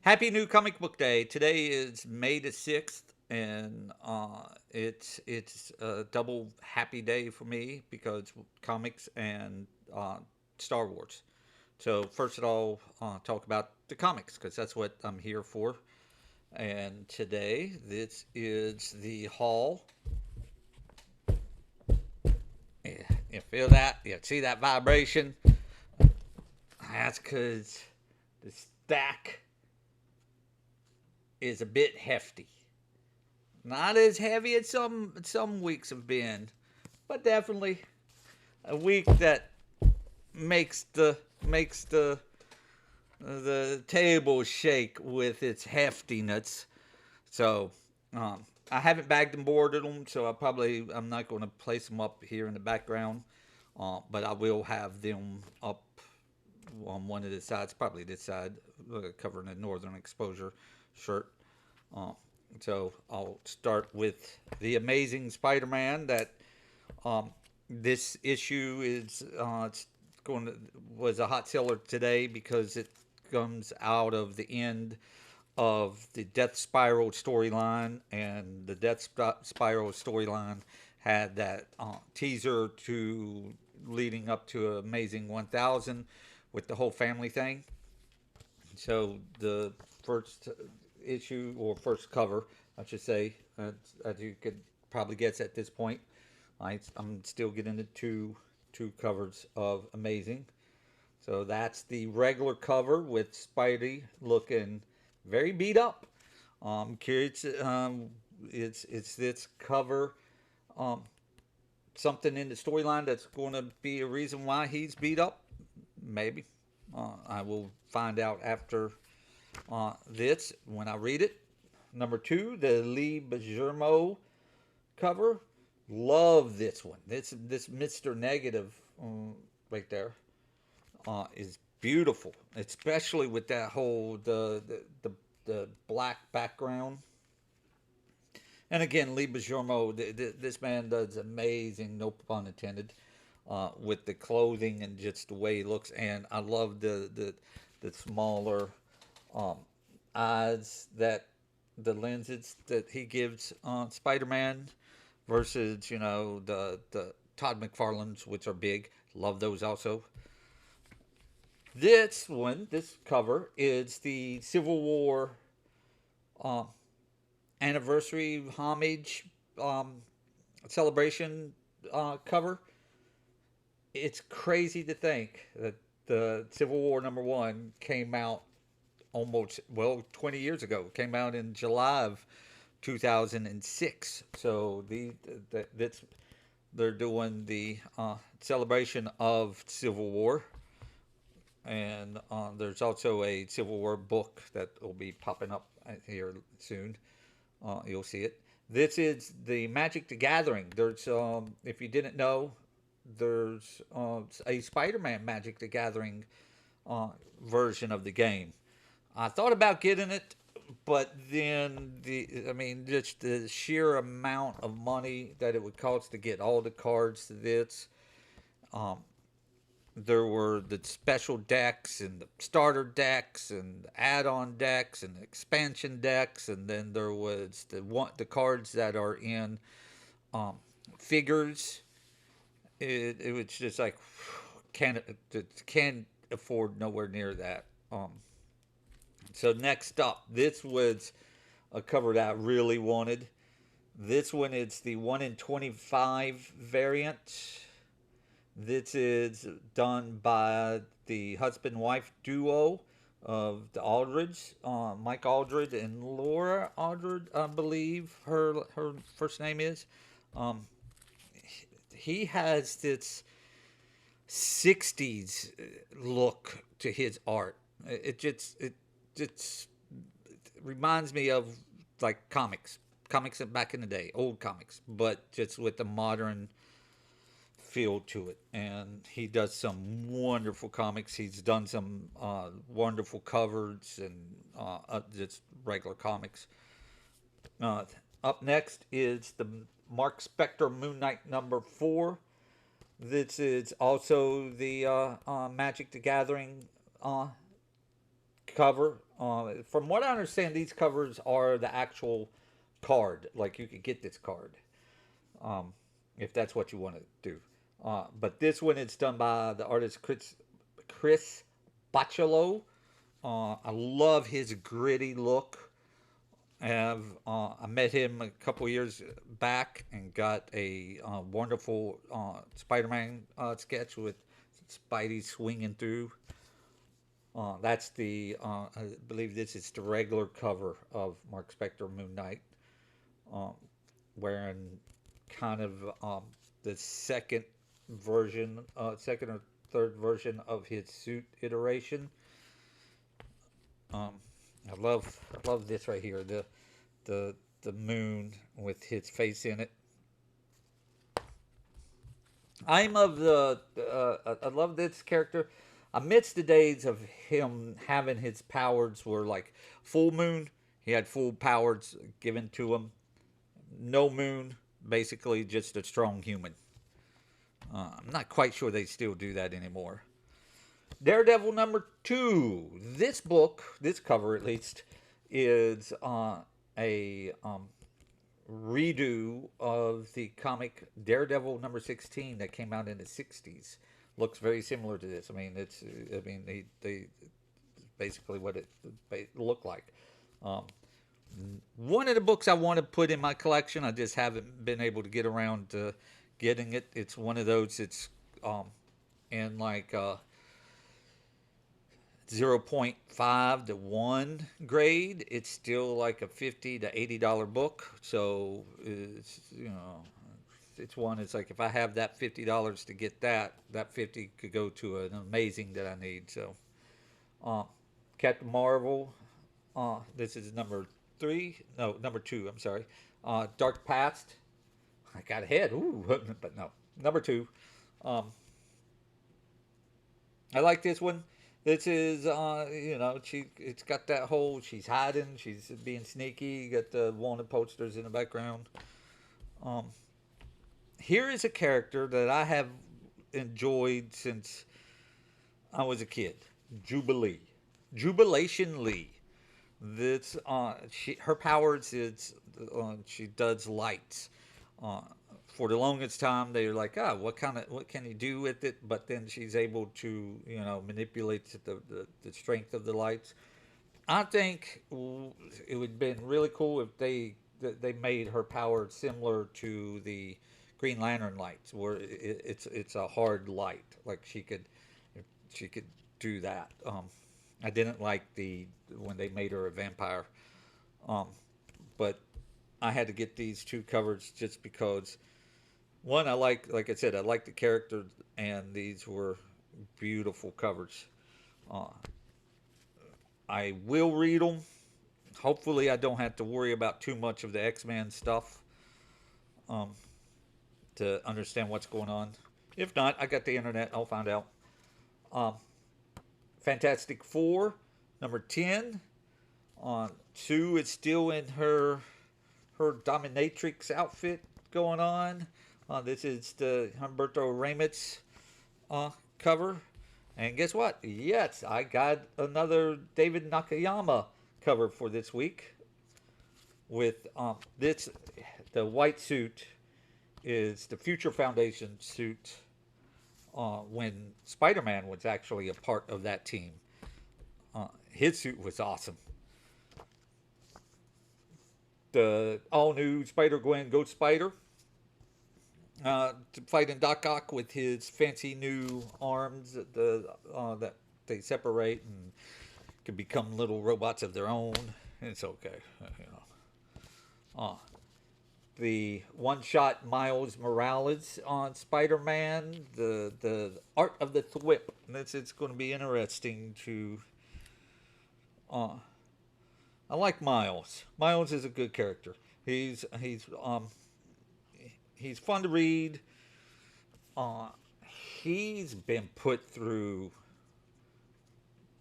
Happy New Comic Book Day. Today is May the 6th, and it's a double happy day for me because comics and Star Wars. So first of all, talk about the comics because that's what I'm here for. And today, this is the haul. Yeah, you feel that? You see that vibration? That's because the stack is a bit hefty. Not as heavy as some weeks have been, but definitely a week that makes the table shake with its heftiness. So I haven't bagged and boarded them, so I'm not going to place them up here in the background, but I will have them up on one of the sides, probably this side, covering the northern exposure shirt. Uh, so I'll start with the Amazing Spider-Man. That um, this issue is it's going to, was a hot seller today because it comes out of the end of the Death Spiral storyline, and the Death Spiral storyline had that teaser to leading up to Amazing 1000 with the whole family thing. So the first issue or first cover, I should say, as you could probably guess at this point, I'm still getting the two covers of Amazing. So that's the regular cover with Spidey looking very beat up. Curious, it's this cover um, something in the storyline that's going to be a reason why he's beat up? Maybe. I will find out after this when I read it. Number two, the Lee Bajermo cover. Love this one. This Mr. Negative right there is beautiful, especially with that whole the black background. And again, Lee Bajermo, this man does amazing, no pun intended, with the clothing and just the way he looks. And I love the smaller um, eyes that the lenses that he gives on Spider-Man versus the Todd McFarlane's, which are big. Love those also. This cover is the Civil War uh, anniversary homage um, celebration cover. It's crazy to think that the Civil War #1 came out almost 20 years ago. It came out in July of 2006. So that's they're doing the celebration of Civil War, and there's also a Civil War book that will be popping up here soon. You'll see it. This is the Magic the Gathering. There's, if you didn't know, there's a Spider-Man Magic the Gathering uh, version of the game. I thought about getting it, but then I mean, just the sheer amount of money that it would cost to get all the cards to this. Um, there were the special decks and the starter decks and add-on decks and expansion decks, and then there was the cards that are in um, figures. It was just like can't afford nowhere near that. So next up, this was a cover that I really wanted. This one is the 1 in 25 variant. This is done by the husband wife duo of the Aldreds, Mike Aldred and Laura Aldred, I believe her first name is. Um, he has this 60s look to his art. It just reminds me of like comics back in the day, old comics, but just with the modern feel to it. And he does some wonderful comics. He's done some wonderful covers and just regular comics. Uh, Up next is the Mark Spector Moon Knight #4. This is also the Magic the Gathering cover. From what I understand, these covers are the actual card. Like you could get this card, um, if that's what you want to do. But this one, it's done by the artist Chris Bachalo. I love his gritty look. I met him a couple years back and got a wonderful Spider-Man sketch with Spidey swinging through. That's I believe this is the regular cover of Mark Spector Moon Knight, um, wearing kind of the second or third version of his suit iteration. Um, I love this right here, the moon with his face in it. I'm of the I love this character. Amidst the days of him having his powers were like full moon, he had full powers given to him. No moon, basically just a strong human. I'm not quite sure they still do that anymore. Daredevil number two. This book, this cover at least, is a redo of the comic Daredevil number 16 that came out in the 60s. Looks very similar to this. I mean, they basically what it looked like. Um, One of the books I want to put in my collection, I just haven't been able to get around to getting it. It's one of those. It's um, in like 0.5 to 1 grade. It's still like a $50 to $80 book. So it's, it's one. It's like if I have that $50 to get that 50 could go to an amazing that I need. So uh, Captain Marvel. This is number three. No, number two. I'm sorry. Dark Past. I got ahead. Ooh, but no. Number two. Um, I like this one. This is, it's got that whole, she's hiding, she's being sneaky. You got the wanted posters in the background. Um, Here is a character that I have enjoyed since I was a kid. Jubilee. Jubilation Lee. Her powers is she does lights. Uh, for the longest time, they were like, what can you do with it? But then she's able to, manipulate the strength of the lights. I think it would have been really cool if they made her power similar to the Green Lantern lights, where it's a hard light, like she could do that. I didn't like the when they made her a vampire, um, but I had to get these two covers just because one, like I said, I like the character, and these were beautiful covers. Uh, I will read them. Hopefully, I don't have to worry about too much of the X Men stuff um, to understand what's going on. If not, I got the internet. I'll find out. Um, Fantastic Four, number 10. Sue is still in her dominatrix outfit going on. This is the Humberto Ramos cover. And guess what? Yes, I got another David Nakayama cover for this week. With the white suit is the Future Foundation suit when Spider Man was actually a part of that team. His suit was awesome. The all new Spider Gwen Ghost Spider fighting Doc Ock with his fancy new arms that they separate and can become little robots of their own. It's okay, you know. The one-shot Miles Morales on Spider-Man, the art of the thwip. It's going to be interesting to. Uh, I like Miles. Miles is a good character. He's fun to read. Uh, he's been put through.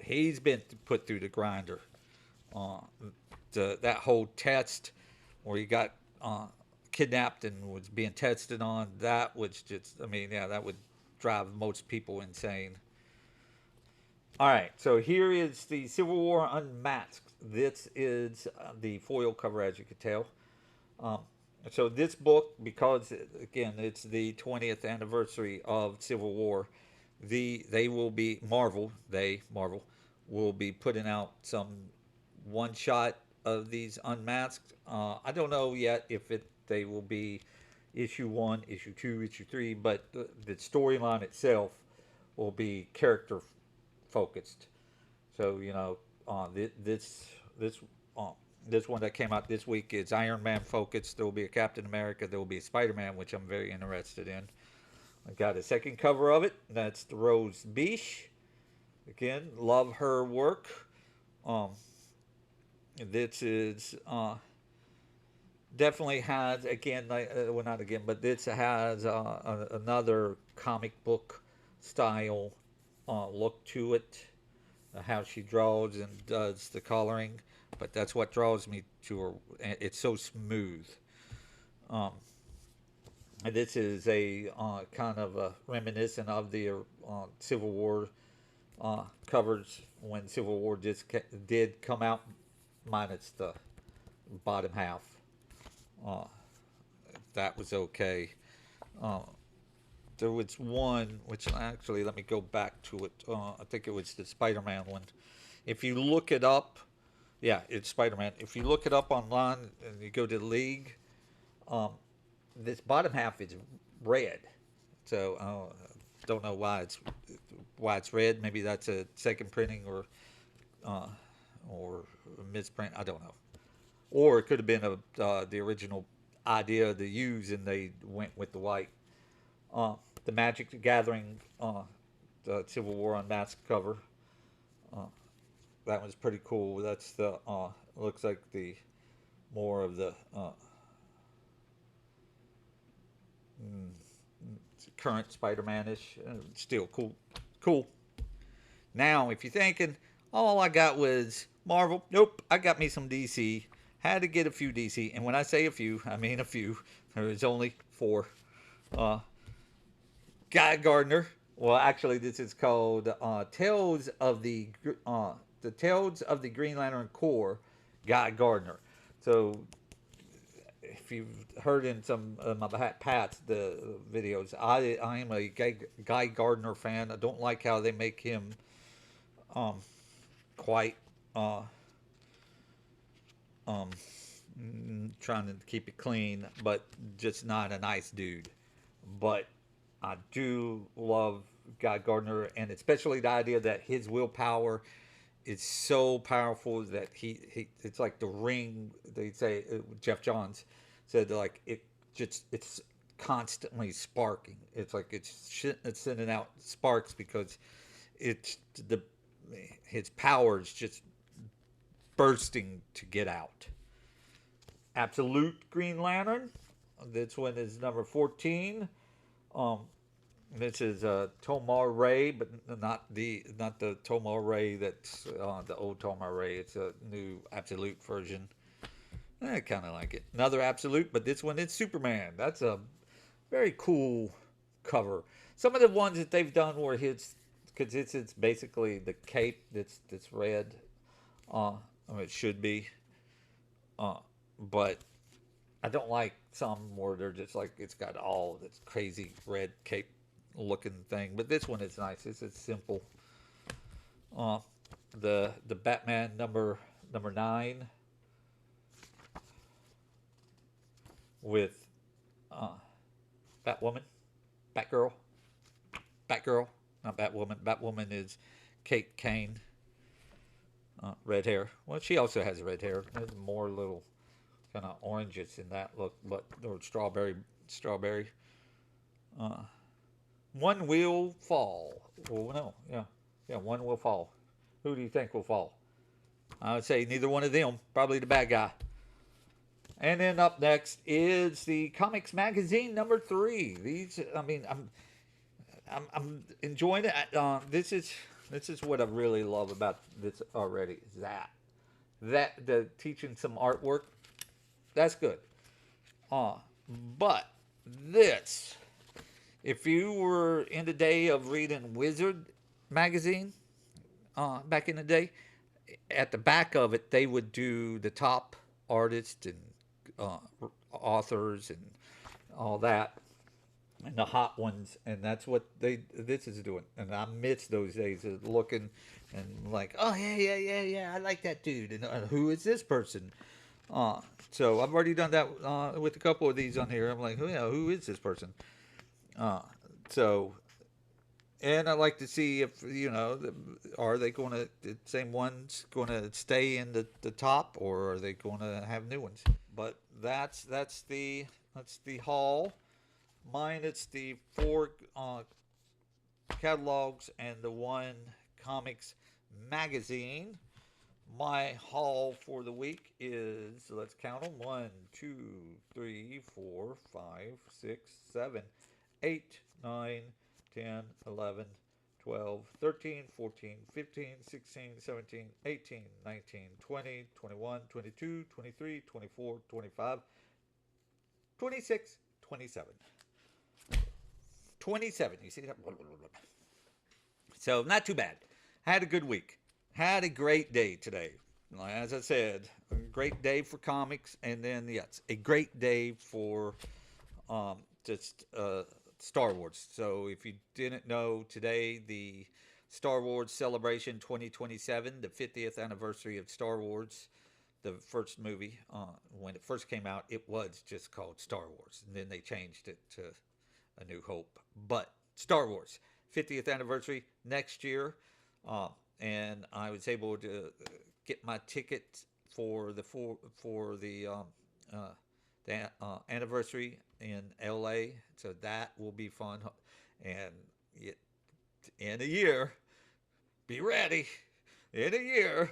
He's been put through the grinder. Uh, that whole test where he got kidnapped and was being tested on. That was just. I mean, yeah, that would drive most people insane. All right, so here is the Civil War Unmasked. This is the foil cover, as you can tell. Um, so this book, because again it's the 20th anniversary of Civil War, they will be Marvel will be putting out some one shot of these unmasked. I don't know yet if they will be issue one, issue two, issue three, but the storyline itself will be character focused. So this uh, this one that came out this week is Iron Man focused. There will be a Captain America. There will be a Spider Man, which I'm very interested in. I got a second cover of it. That's the Rose Beach. Again, love her work. Um, this is definitely has again, well not again, but this has another comic book style look to it. How she draws and does the coloring, but that's what draws me to her. It's so smooth. Um, and this is a kind of a reminiscent of the Civil War covers when Civil War did come out, minus the bottom half. Uh, that was okay. Uh, there was one which actually, let me go back to it. I think it was the Spider-Man one. If you look it up, yeah, it's Spider-Man. If you look it up online and you go to the League, um, this bottom half is red. So don't know why it's red. Maybe that's a second printing uh, or a misprint. I don't know. Or it could have been the original idea to use and they went with the white. The Magic the Gathering, the Civil War Unmasked cover. Uh, that was pretty cool. That's the looks like the more of the mm, current Spider-Man-ish. Still cool, cool. Now, if you're thinking all I got was Marvel, nope, I got me some DC. Had to get a few DC, and when I say a few, I mean a few. There's only four. Uh, Guy Gardner. Well, actually, this is called Tales of the Green Lantern Corps. Guy Gardner. So, if you've heard in some of my past the videos, I am a Guy Gardner fan. I don't like how they make him um, quite um, trying to keep it clean, but just not a nice dude. But I do love Guy Gardner, and especially the idea that his willpower is so powerful that he it's like the ring. They say Jeff Johns said like it's constantly sparking. It's like it's sending out sparks because it's the his power is just bursting to get out. Absolute Green Lantern. This one is number 14. Um, this is Tomar Ray, but not the Tomar Ray that's the old Tomar Ray. It's a new Absolute version. I kind of like it. Another Absolute, but this one is Superman. That's a very cool cover. Some of the ones that they've done where because it's basically the cape that's red. I mean, it should be. Uh, but I don't like some where they're just like it's got all this crazy red cape looking thing. But this one is nice. It's simple. Uh, the Batman number 9 with uh, Batwoman, Batgirl, Batgirl, not Batwoman. Batwoman is Kate Kane. Red hair. Well, she also has red hair. There's more little kind of oranges in that look, but or strawberry. Uh, one will fall. Well, no, yeah, one will fall. Who do you think will fall? I would say neither one of them. Probably the bad guy. And then up next is the Comics Magazine number 3. These, I mean, I'm enjoying it. This is what I really love about this already. Is that the teaching some artwork, that's good. Uh, but this, if you were in the day of reading Wizard magazine, back in the day. At the back of it, they would do the top artists and uh, authors and all that, and the hot ones, and that's what this is doing. And I miss those days of looking and like, oh yeah, yeah, yeah, yeah, I like that dude, and who is this person? Uh, so I've already done that with a couple of these on here. I'm like, who is this person? Uh, so and I like to see if are they going to the same ones going to stay in the top, or are they going to have new ones? But that's the haul. Mine, it's the four catalogs and the one comics magazine. My haul for the week is, let's count them: 27. You see that? So not too bad. Had a good week. Had a great day today. As I said, a great day for comics, and then yes, a great day for just Star Wars. So if you didn't know, today the Star Wars Celebration 2027, the 50th anniversary of Star Wars, the first movie. When it first came out, it was just called Star Wars, and then they changed it to A New Hope. But Star Wars 50th anniversary next year, uh, and I was able to get my ticket for uh, the anniversary in LA. So that will be fun, and it, in a year, be ready. In a year,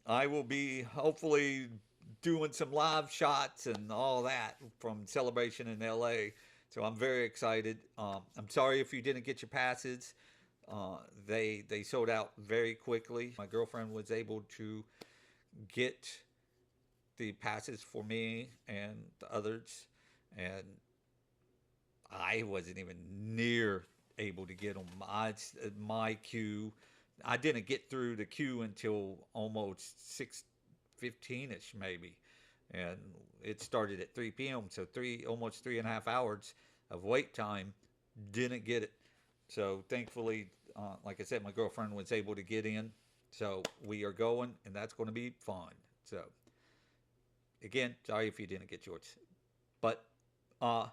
I will be hopefully doing some live shots and all that from Celebration in LA. So I'm very excited. I'm sorry if you didn't get your passes. They sold out very quickly. My girlfriend was able to get the passes for me and the others, and I wasn't even near able to get them. My queue, I didn't get through the queue until almost 6:15 ish maybe, and it started at 3 p.m. So almost 3.5 hours of wait time. Didn't get it. So thankfully, like I said, my girlfriend was able to get in. So we are going, and that's going to be fun. So again, sorry if you didn't get yours. But uh,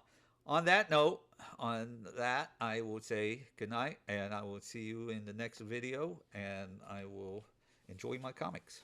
on that note, I will say good night, and I will see you in the next video, and I will enjoy my comics.